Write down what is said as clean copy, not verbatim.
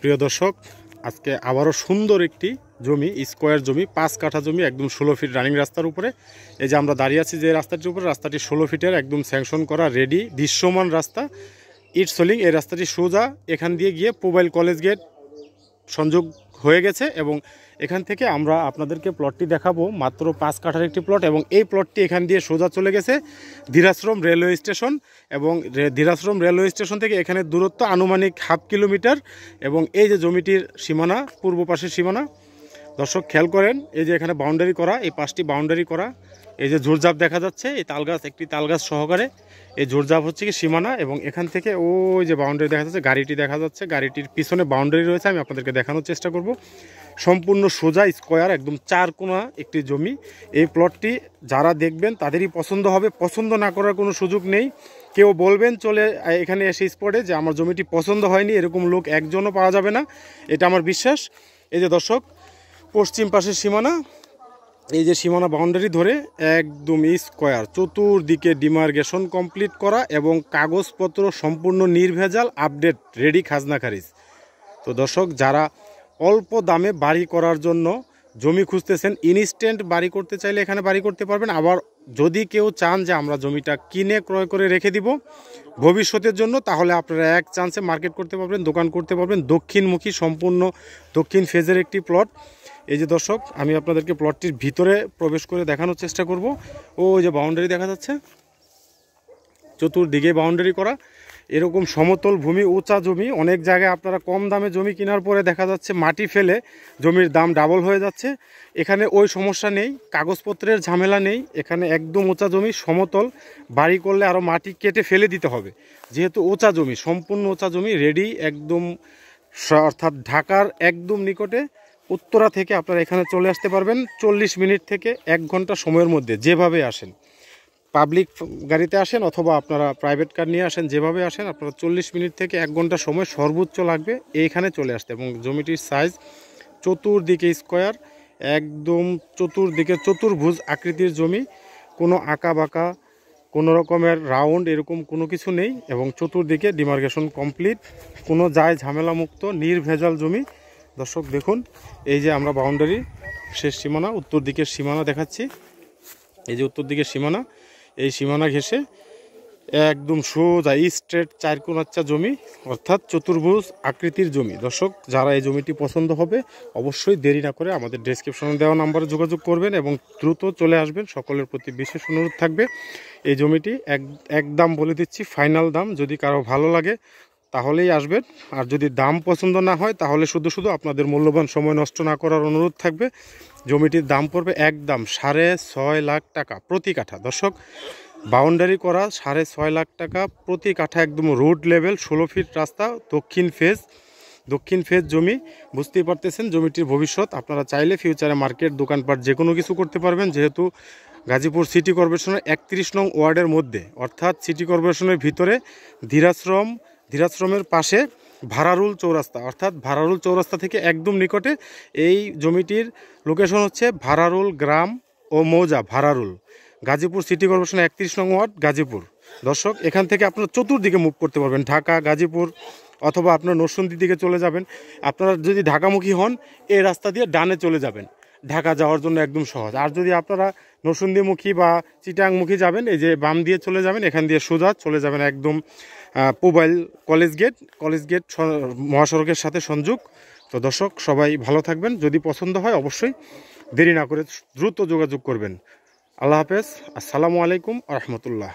প্রিয় দর্শক, আজকে আবারও সুন্দর একটি জমি, স্কোয়ার জমি, 5 কাঠা জমি, একদম 16 ফিট রানিং রাস্তার উপরে। এই যে আমরা দাঁড়িয়ে আছি যে রাস্তাটির উপরে, রাস্তাটি 16 ফিটের একদম স্যাংশন করা রেডি দৃশ্যমান রাস্তা, ইট সোলিং। এই রাস্তাটি সোজা এখান দিয়ে গিয়ে মোবাইল কলেজ গেট সংযোগ হয়ে গেছে এবং এখান থেকে আমরা আপনাদেরকে প্লটটি দেখাবো। মাত্র 5 কাঠার একটি প্লট এবং এই প্লটটি এখান দিয়ে সোজা চলে গেছে ধীরাশ্রম রেলওয়ে স্টেশন এবং ধীরাশ্রম রেলওয়ে স্টেশন থেকে এখানে দূরত্ব আনুমানিক ½ কিলোমিটার এবং এই যে জমিটির সীমানা, পূর্ব পাশের সীমানা দর্শক খেয়াল করেন। এই যে এখানে বাউন্ডারি করা, এই 5টি বাউন্ডারি করা, এই যে ঝোড়ঝাপ দেখা যাচ্ছে, এই তালগাছ, একটি তালগাছ সহকারে এই ঝোড়ঝাপ হচ্ছে কি সীমানা এবং এখান থেকে ওই যে বাউন্ডারি দেখা যাচ্ছে, গাড়িটি দেখা যাচ্ছে, গাড়িটির পিছনে বাউন্ডারি রয়েছে। আমি আপনাদেরকে দেখানোর চেষ্টা করব। সম্পূর্ণ সোজা স্কোয়ার একদম 4 কোণা একটি জমি। এই প্লটটি যারা দেখবেন তাদেরই পছন্দ হবে, পছন্দ না করার কোনো সুযোগ নেই। কেউ বলবেন চলে এখানে এসে স্পটে যে আমার জমিটি পছন্দ হয়নি, এরকম লোক একজনও পাওয়া যাবে না, এটা আমার বিশ্বাস। এই যে দর্শক, পশ্চিম পাশের সীমানা, এই যে সীমানা বাউন্ডারি ধরে একদম স্কোয়ার, চতুর্দিকে ডিমার্কেশন কমপ্লিট করা এবং কাগজপত্র সম্পূর্ণ নির্ভেজাল, আপডেট, রেডি, খাজনা খারিজ। তো দর্শক, যারা অল্প দামে বাড়ি করার জন্য জমি খুঁজতেছেন, ইনস্ট্যান্ট বাড়ি করতে চাইলে এখানে বাড়ি করতে পারবেন। আবার যদি কেউ চান যে আমরা জমিটা কিনে ক্রয় করে রেখে দিব ভবিষ্যতের জন্য, তাহলে আপনারা এক চান্সে মার্কেট করতে পারবেন, দোকান করতে পারবেন। দক্ষিণমুখী, সম্পূর্ণ দক্ষিণ ফেজের একটি প্লট। এই যে দর্শক, আমি আপনাদেরকে প্লটটির ভিতরে প্রবেশ করে দেখানোর চেষ্টা করব। ওই যে বাউন্ডারি দেখা যাচ্ছে, চতুর্দিকে বাউন্ডারি করা, এরকম সমতল ভূমি, উঁচা জমি। অনেক জায়গায় আপনারা কম দামে জমি কেনার পরে দেখা যাচ্ছে মাটি ফেলে জমির দাম ডাবল হয়ে যাচ্ছে। এখানে ওই সমস্যা নেই, কাগজপত্রের ঝামেলা নেই। এখানে একদম উঁচা জমি, সমতল, বাড়ি করলে আরও মাটি কেটে ফেলে দিতে হবে। যেহেতু উঁচা জমি, সম্পূর্ণ উঁচা জমি, রেডি একদম, অর্থাৎ ঢাকার একদম নিকটে। উত্তরা থেকে আপনারা এখানে চলে আসতে পারবেন 40 মিনিট থেকে 1 ঘন্টা সময়ের মধ্যে, যেভাবে আসেন। পাবলিক গাড়িতে আসেন অথবা আপনারা প্রাইভেট কার নিয়ে আসেন, যেভাবে আসেন আপনারা 40 মিনিট থেকে 1 ঘন্টা সময় সর্বোচ্চ লাগবে এইখানে চলে আসতে। এবং জমিটির সাইজ চতুর্দিকে স্কোয়ার, একদম চতুর্দিকে চতুর্ভুজ আকৃতির জমি, কোনো আঁকা বাঁকা, কোনো রকমের রাউন্ড এরকম কোনো কিছু নেই এবং চতুর্দিকে ডিমার্কেশন কমপ্লিট, কোনো যায় ঝামেলা মুক্ত, নির্ভেজাল জমি। দর্শক দেখুন, এই যে আমরা বাউন্ডারি শেষ সীমানা, উত্তর দিকের সীমানা দেখাচ্ছি। এই যে উত্তর দিকের সীমানা, এই সীমানা ঘেঁষে একদম সোজা স্ট্রেট 4 কোণাচ্চা জমি, অর্থাৎ চতুর্ভুজ আকৃতির জমি। দর্শক, যারা এই জমিটি পছন্দ হবে অবশ্যই দেরি না করে আমাদের ডেসক্রিপশনে দেওয়া নাম্বারে যোগাযোগ করবেন এবং দ্রুত চলে আসবেন। সকলের প্রতি বিশেষ অনুরোধ থাকবে। এই জমিটি একদম বলে দিচ্ছি, ফাইনাল দাম। যদি কারো ভালো লাগে তাহলেই আসবেন, আর যদি দাম পছন্দ না হয় তাহলে শুধু শুধু আপনাদের মূল্যবান সময় নষ্ট না করার অনুরোধ থাকবে। জমিটির দাম পড়বে একদম 6.5 লাখ টাকা প্রতি কাঠা। দর্শক, বাউন্ডারি করা 6.5 লাখ টাকা প্রতি কাঠা, একদম রোড লেভেল, 16 ফিট রাস্তা, দক্ষিণ ফেজ জমি। বুঝতেই পারতেছেন জমিটির ভবিষ্যৎ। আপনারা চাইলে ফিউচারে মার্কেট, দোকানপাট যে কোনো কিছু করতে পারবেন। যেহেতু গাজীপুর সিটি কর্পোরেশনের 31 নং ওয়ার্ডের মধ্যে, অর্থাৎ সিটি কর্পোরেশনের ভিতরে ধীরাশ্রমের পাশে ভারারুল চৌরাস্তা, অর্থাৎ ভারারুল চৌরাস্তা থেকে একদম নিকটে এই জমিটির লোকেশন হচ্ছে ভারারুল গ্রাম ও মৌজা, ভারারুল, গাজীপুর সিটি কর্পোরেশন 31 নং ওয়ার্ড, গাজীপুর। দর্শক, এখান থেকে আপনারা চতুর্দিকে মুভ করতে পারবেন, ঢাকা, গাজীপুর, অথবা আপনারা নরসিংদীর দিকে চলে যাবেন। আপনারা যদি ঢাকামুখী হন এই রাস্তা দিয়ে ডানে চলে যাবেন, ঢাকা যাওয়ার জন্য একদম সহজ। আর যদি আপনারা নরসিংদীমুখী বা চিটাংমুখী যাবেন, এই যে বাম দিয়ে চলে যাবেন, এখান দিয়ে সোজা চলে যাবেন একদম মোবাইল কলেজ গেট মহাসড়কের সাথে সংযোগ। তো দর্শক, সবাই ভালো থাকবেন। যদি পছন্দ হয় অবশ্যই দেরি না করে দ্রুত যোগাযোগ করবেন। আল্লাহ হাফেজ, আসসালামু আলাইকুম রহমতুল্লাহ।